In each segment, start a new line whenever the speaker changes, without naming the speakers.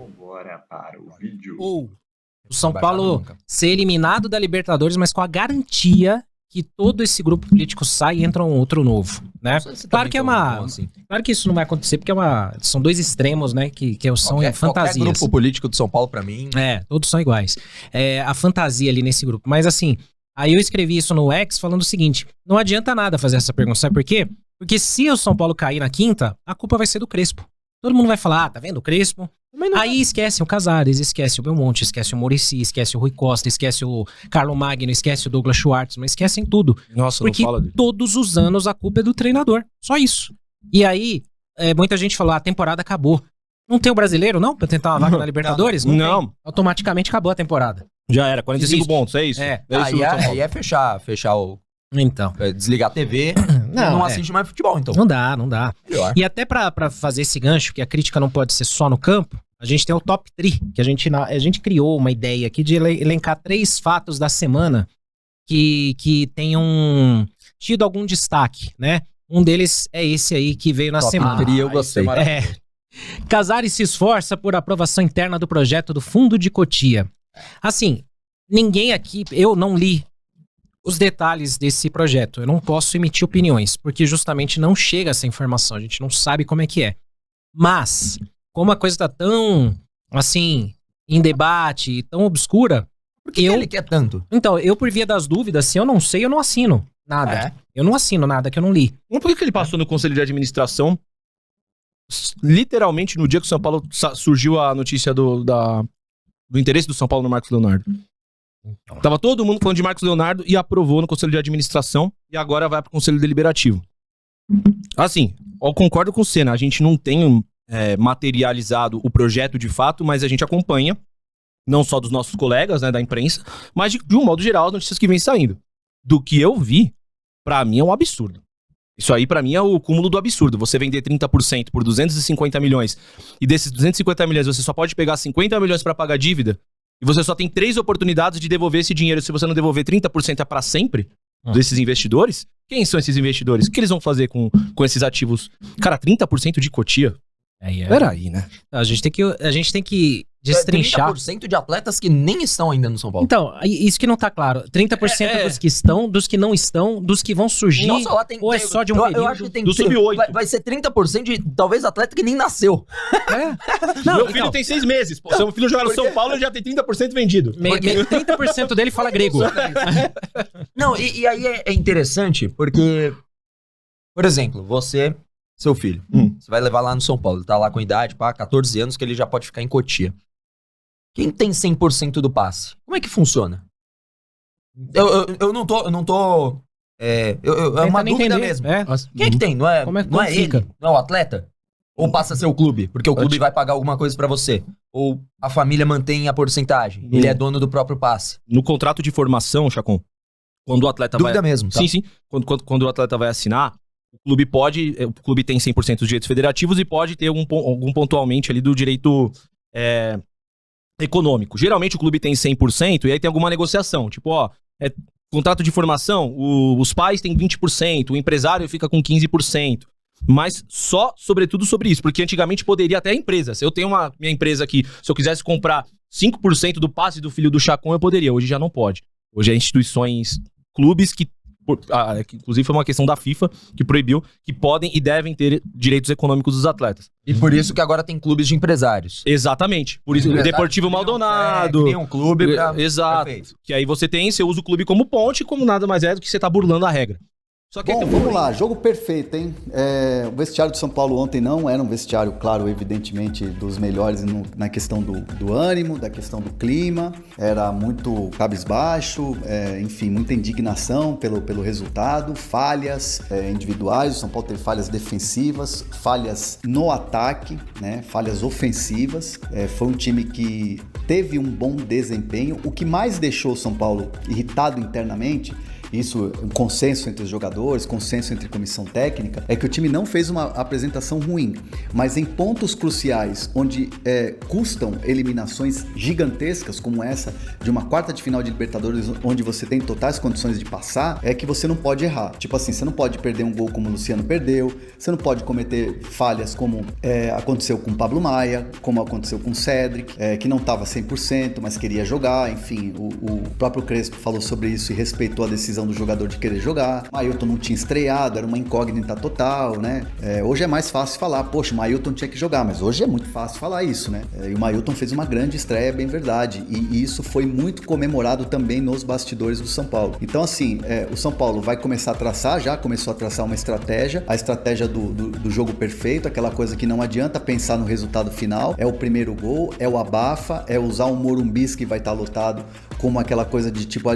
Vamos embora para o vídeo.
Ou o São Paulo ser eliminado da Libertadores, mas com a garantia que todo esse grupo político sai e entra um outro novo, né? Claro que claro que isso não vai acontecer, porque são dois extremos, né? Que são fantasias.
Qualquer grupo político de São Paulo, pra mim...
todos são iguais. A fantasia ali nesse grupo. Mas assim, aí eu escrevi isso no X falando o seguinte, não adianta nada fazer essa pergunta, sabe por quê? Porque se o São Paulo cair na quinta, a culpa vai ser do Crespo. Todo mundo vai falar, tá vendo o Crespo? Aí esquece o Casares, esquece o Belmonte, esquece o Muricy, esquece o Rui Costa, esquece o Carlo Magno, esquece o Douglas Schwartz, mas esquecem tudo.
Nossa,
porque
não fala dele.
Todos os anos a culpa é do treinador. Só isso. E aí, muita gente falou, a temporada acabou. Não tem o brasileiro, não? Pra tentar uma vaga na Libertadores?
Não.
Tem. Automaticamente acabou a temporada.
Já era, 45 pontos, é isso?
Aí é fechar o...
Então.
Desligar a TV, não assiste mais futebol, então.
Não dá.
Melhor.
E até pra fazer esse gancho, que a crítica não pode ser só no campo, a gente tem o Top 3, que a gente criou uma ideia aqui de elencar 3 fatos da semana que tenham tido algum destaque, né? Um deles é esse aí que veio na semana.
Eu gostei.
Casares se esforça por aprovação interna do projeto do Fundo de Cotia. Assim, ninguém aqui, eu não li os detalhes desse projeto. Eu não posso emitir opiniões, porque justamente não chega essa informação. A gente não sabe como é que é. Mas, como a coisa tá tão, assim, em debate, tão obscura...
Por que ele quer tanto?
Então, eu por via das dúvidas, se eu não sei, eu não assino nada. Eu não assino nada que eu não li.
Por que ele passou no Conselho de Administração, literalmente no dia que o São Paulo surgiu a notícia do interesse do São Paulo no Marcos Leonardo? Tava todo mundo falando de Marcos Leonardo e aprovou no Conselho de Administração e agora vai pro Conselho Deliberativo. Assim, eu concordo com o Senna, a gente não tem materializado o projeto de fato, mas a gente acompanha, não só dos nossos colegas, né, da imprensa, mas de um modo geral as notícias que vêm saindo. Do que eu vi, pra mim é um absurdo. Isso aí pra mim é o cúmulo do absurdo. Você vender 30% por 250 milhões e desses 250 milhões você só pode pegar 50 milhões pra pagar dívida e você só tem 3 oportunidades de devolver esse dinheiro. Se você não devolver 30% é pra sempre desses investidores? Quem são esses investidores? O que eles vão fazer com esses ativos? Cara, 30% de Cotia? Peraí, né?
A gente tem que destrinchar.
30% de atletas que nem estão ainda no São Paulo.
Então, isso que não tá claro. 30% dos que estão, dos que não estão, dos que vão surgir,
Nossa, lá
ou é só de um período?
Eu acho que tem
do sub-8.
Vai ser 30% de, talvez, atleta que nem nasceu.
Não,
meu filho tem 6 meses. Se meu filho jogar no São Paulo, ele já tem 30% vendido.
30% dele fala grego.
Não, e aí é interessante, porque, por exemplo, seu filho, você vai levar lá no São Paulo, ele tá lá com idade, 14 anos, que ele já pode ficar em Cotia. Quem tem 100% do passe? Como é que funciona? Eu não tô... É uma dúvida mesmo. Quem é que tem? Não é ele? Não é o atleta? Ou passa a ser o clube? Porque o clube vai pagar alguma coisa pra você. Ou a família mantém a porcentagem. Ele é dono do próprio passe.
No contrato de formação, Chacon, quando o atleta
dúvida mesmo, tá?
Sim. Quando o atleta vai assinar, o clube tem 100% dos direitos federativos e pode ter algum pontualmente ali do direito econômico. Geralmente o clube tem 100% e aí tem alguma negociação. Tipo, contrato de formação, os pais têm 20%, o empresário fica com 15%. Mas sobretudo sobre isso, porque antigamente poderia até a empresa. Se eu tenho minha empresa aqui, se eu quisesse comprar 5% do passe do filho do Chacon, eu poderia. Hoje já não pode. Hoje é instituições, clubes que inclusive foi uma questão da FIFA que proibiu, que podem e devem ter direitos econômicos dos atletas.
E por isso que agora tem clubes de empresários.
Exatamente. Por isso, Deportivo Maldonado.
Tem um clube pra...
Exato.
Perfeito.
Que aí você usa o clube como ponte, como nada mais é do que você tá burlando a regra. Só que
Bom, vamos lá, jogo perfeito, hein? O vestiário do São Paulo ontem não era um vestiário, claro, evidentemente, dos melhores na questão do ânimo, da questão do clima. Era muito cabisbaixo, enfim, muita indignação pelo resultado, falhas individuais. O São Paulo teve falhas defensivas, falhas no ataque, né? Falhas ofensivas. Foi um time que teve um bom desempenho. O que mais deixou o São Paulo irritado internamente isso, um consenso entre os jogadores, consenso entre comissão técnica, é que o time não fez uma apresentação ruim, mas em pontos cruciais, onde custam eliminações gigantescas, como essa de uma quarta de final de Libertadores, onde você tem totais condições de passar, é que você não pode errar. Tipo assim, você não pode perder um gol como o Luciano perdeu, você não pode cometer falhas como aconteceu com o Pablo Maia, como aconteceu com o Cédric, que não estava 100%, mas queria jogar, enfim, o próprio Crespo falou sobre isso e respeitou a decisão do jogador de querer jogar. O Ailton não tinha estreado, era uma incógnita total, né? Hoje é mais fácil falar, poxa, o Ailton tinha que jogar, mas hoje é muito fácil falar isso, né? E o Ailton fez uma grande estreia, bem verdade, e isso foi muito comemorado também nos bastidores do São Paulo. Então, assim, o São Paulo vai começar a traçar, já começou a traçar uma estratégia, a estratégia do jogo perfeito, aquela coisa que não adianta pensar no resultado final, é o primeiro gol, é o abafa, é usar um Morumbis que vai estar lotado como aquela coisa de tipo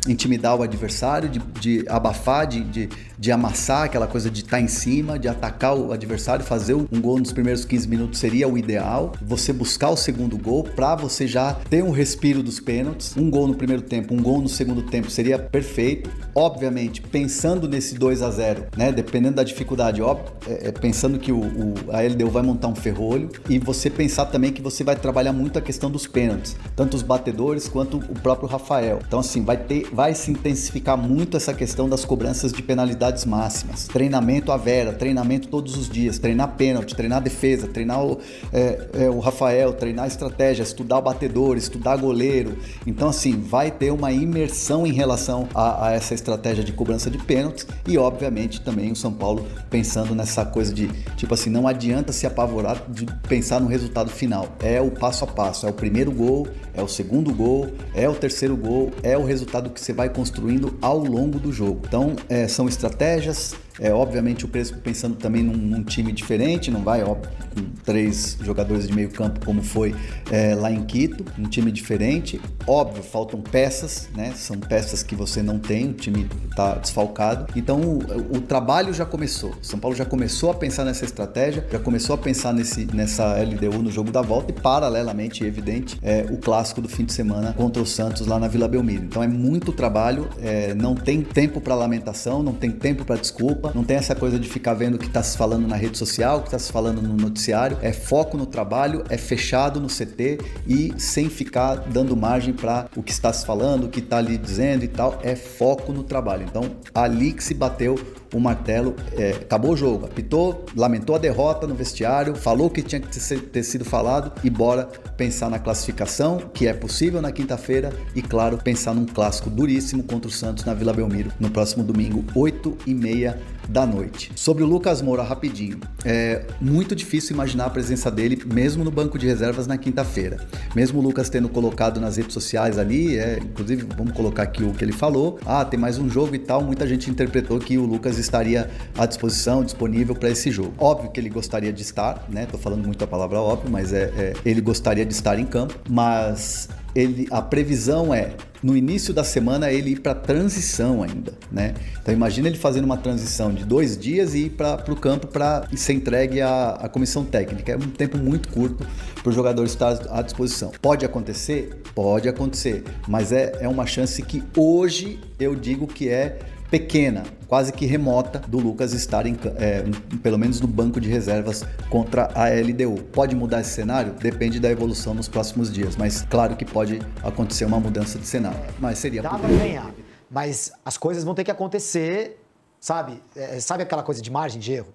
intimidar o adversário, de abafar, de amassar, aquela coisa de estar em cima, de atacar o adversário, fazer um gol nos primeiros 15 minutos seria o ideal, você buscar o segundo gol para você já ter um respiro dos pênaltis, um gol no primeiro tempo, um gol no segundo tempo seria perfeito, obviamente pensando nesse 2-0, né, dependendo da dificuldade, pensando que a LDU vai montar um ferrolho e você pensar também que você vai trabalhar muito a questão dos pênaltis, tanto os batedores quanto o próprio Rafael. Então assim, vai se intensificar muito essa questão das cobranças de penalidades máximas, treinamento à vera, treinamento todos os dias, treinar pênalti, treinar defesa, treinar o Rafael, treinar estratégia, estudar o batedor, estudar goleiro. Então assim, vai ter uma imersão em relação a essa estratégia de cobrança de pênaltis e obviamente também o São Paulo pensando nessa coisa de tipo assim, não adianta se apavorar de pensar no resultado final, é o passo a passo, é o primeiro gol, é o segundo gol, é o terceiro gol, é o resultado que você vai construindo ao longo do jogo. Então são estratégias, obviamente o Crespo pensando também num time diferente, não vai com 3 jogadores de meio campo como foi lá em Quito, um time diferente, óbvio, faltam peças, né? São peças que você não tem, o time está desfalcado, então o trabalho já começou, o São Paulo já começou a pensar nessa estratégia, já começou a pensar nessa LDU no jogo da volta e paralelamente, evidente, o clássico do fim de semana contra o Santos lá na Vila Belmiro. Então é muito trabalho, não tem tempo para lamentação, não tem tempo para desculpa, não tem essa coisa de ficar vendo o que está se falando na rede social, o que está se falando no noticiário, é foco no trabalho, é fechado no CT e sem ficar dando margem para o que está se falando, o que está ali dizendo e tal, é foco no trabalho. Então, ali que se bateu o martelo, acabou o jogo, apitou, lamentou a derrota no vestiário, falou que tinha que ter sido falado e bora pensar na classificação, que é possível na quinta-feira e, claro, pensar num clássico duríssimo contra o Santos na Vila Belmiro no próximo domingo, 8h30 da noite. Sobre o Lucas Moura, rapidinho, é muito difícil imaginar a presença dele mesmo no banco de reservas na quinta-feira, mesmo o Lucas tendo colocado nas redes sociais ali, inclusive vamos colocar aqui o que ele falou, tem mais um jogo e tal, muita gente interpretou que o Lucas estaria à disposição, disponível para esse jogo. Óbvio que ele gostaria de estar, né? Tô falando muito a palavra óbvio, mas ele gostaria de estar em campo, mas a previsão no início da semana, ele ir para transição ainda, né? Então imagina ele fazendo uma transição de 2 dias e ir para o campo para ser entregue à comissão técnica. É um tempo muito curto para o jogador estar à disposição. Pode acontecer? Pode acontecer, mas é uma chance que hoje eu digo que é pequena, quase que remota, do Lucas estar pelo menos no banco de reservas contra a LDU. Pode mudar esse cenário? Depende da evolução nos próximos dias, mas claro que pode acontecer uma mudança de cenário. Mas seria
dá para ganhar, mas as coisas vão ter que acontecer, sabe? Sabe aquela coisa de margem de erro?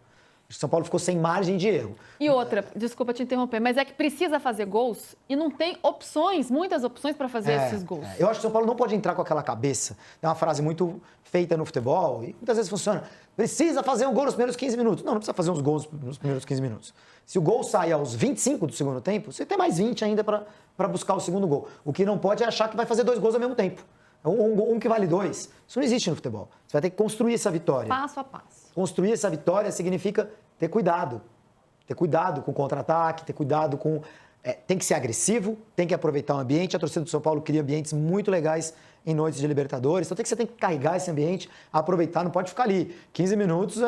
O São Paulo ficou sem margem de erro.
E outra, desculpa te interromper, mas é que precisa fazer gols e não tem opções, muitas opções para fazer esses gols.
Eu acho que o São Paulo não pode entrar com aquela cabeça. É uma frase muito feita no futebol e muitas vezes funciona. Precisa fazer um gol nos primeiros 15 minutos. Não precisa fazer uns gols nos primeiros 15 minutos. Se o gol sai aos 25 do segundo tempo, você tem mais 20 ainda para buscar o segundo gol. O que não pode é achar que vai fazer 2 gols ao mesmo tempo. Um que vale 2. Isso não existe no futebol. Você vai ter que construir essa vitória.
Passo a passo.
Construir essa vitória significa ter cuidado. ter cuidado com o contra-ataque, ter cuidado com... tem que ser agressivo, tem que aproveitar o ambiente. A torcida do São Paulo cria ambientes muito legais em noites de Libertadores. Então você tem que carregar esse ambiente, aproveitar, não pode ficar ali 15 minutos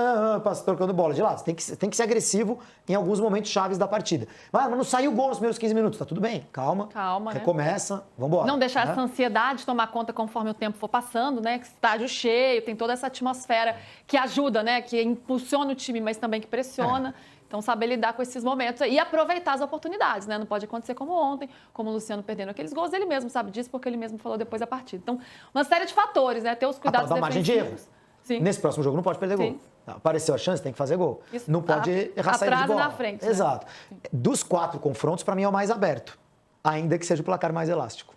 trocando bola de lado. Você tem que ser agressivo em alguns momentos chaves da partida. Mas não saiu gol nos primeiros 15 minutos, tá tudo bem, calma,
Calma, né?
recomeça, vambora.
Não deixar
né?
essa ansiedade tomar conta conforme o tempo for passando, né? Estádio cheio, tem toda essa atmosfera que ajuda, né? Que impulsiona o time, mas também que pressiona. Então, saber lidar com esses momentos e aproveitar as oportunidades, né? Não pode acontecer como ontem, como o Luciano perdendo aqueles gols. Ele mesmo sabe disso, porque ele mesmo falou depois da partida. Então, uma série de fatores, né? Ter os cuidados
Dá margem de erro.
defensivos. Sim.
Nesse próximo jogo não pode perder
Sim.
gol. Apareceu a chance, tem que fazer gol.
Isso,
não pode errar saída de
atrás e
bola.
na frente, né?
Exato. Dos 4 confrontos, para mim é o mais aberto. Ainda que seja o placar mais elástico.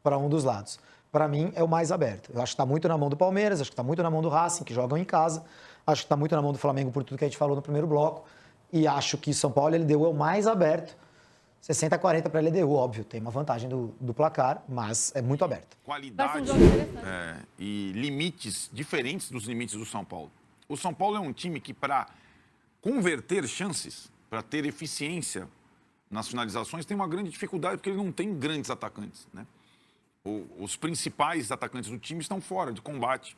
Para um dos lados. Para mim é o mais aberto. Eu acho que está muito na mão do Palmeiras, acho que está muito na mão do Racing, que jogam em casa. Acho que está muito na mão do Flamengo por tudo que a gente falou no primeiro bloco. E acho que São Paulo, LDU é o mais aberto. 60-40 para a LDU, óbvio. Tem uma vantagem do placar, mas é muito aberto.
Vai ser um
Qualidade
jogo interessante.
e limites diferentes dos limites do São Paulo. O São Paulo é um time que, para converter chances, para ter eficiência nas finalizações, tem uma grande dificuldade, porque ele não tem grandes atacantes, né? Os principais atacantes do time estão fora de combate.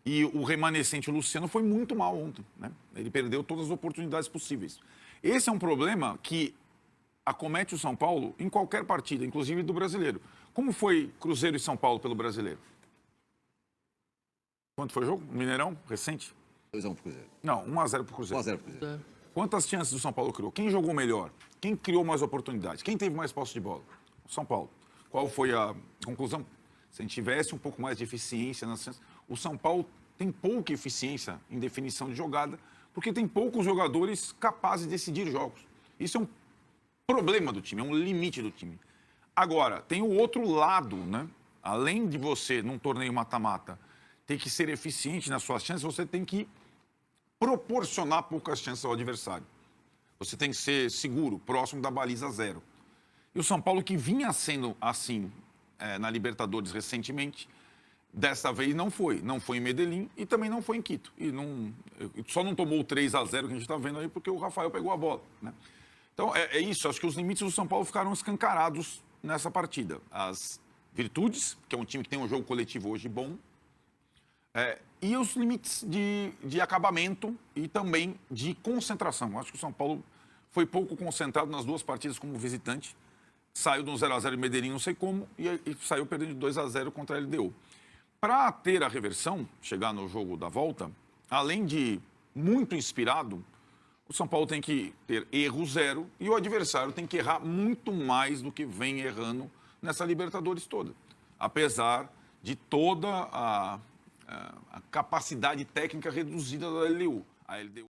E o remanescente, o Luciano, foi muito mal ontem, né? Ele perdeu todas as oportunidades possíveis. Esse é um problema que acomete o São Paulo em qualquer partida, inclusive do brasileiro. Como foi Cruzeiro e São Paulo pelo brasileiro? Quanto foi o jogo? Mineirão, recente?
2-1 pro Cruzeiro.
Não, 1-0 pro Cruzeiro.
1-0 pro Cruzeiro.
Quantas chances o São Paulo criou? Quem jogou melhor? Quem criou mais oportunidades? Quem teve mais posse de bola? O São Paulo. Qual foi a conclusão? Se a gente tivesse um pouco mais de eficiência nas chances... O São Paulo tem pouca eficiência em definição de jogada, porque tem poucos jogadores capazes de decidir jogos. Isso é um problema do time, é um limite do time. Agora, tem o outro lado, né? Além de você, num torneio mata-mata, ter que ser eficiente nas suas chances, você tem que proporcionar poucas chances ao adversário. Você tem que ser seguro, próximo da baliza 0. E o São Paulo, que vinha sendo assim na Libertadores recentemente, dessa vez não foi. Não foi em Medellín e também não foi em Quito. E só não tomou o 3-0 que a gente está vendo aí porque o Rafael pegou a bola, né? Então, é isso. Acho que os limites do São Paulo ficaram escancarados nessa partida. As virtudes, que é um time que tem um jogo coletivo hoje bom, e os limites de acabamento e também de concentração. Acho que o São Paulo foi pouco concentrado nas duas partidas como visitante. Saiu de um 0-0 em Medellín, não sei como, e saiu perdendo de 2-0 contra a LDU. Para ter a reversão, chegar no jogo da volta, além de muito inspirado, o São Paulo tem que ter erro 0 e o adversário tem que errar muito mais do que vem errando nessa Libertadores toda. Apesar de toda a capacidade técnica reduzida da LDU. A LDU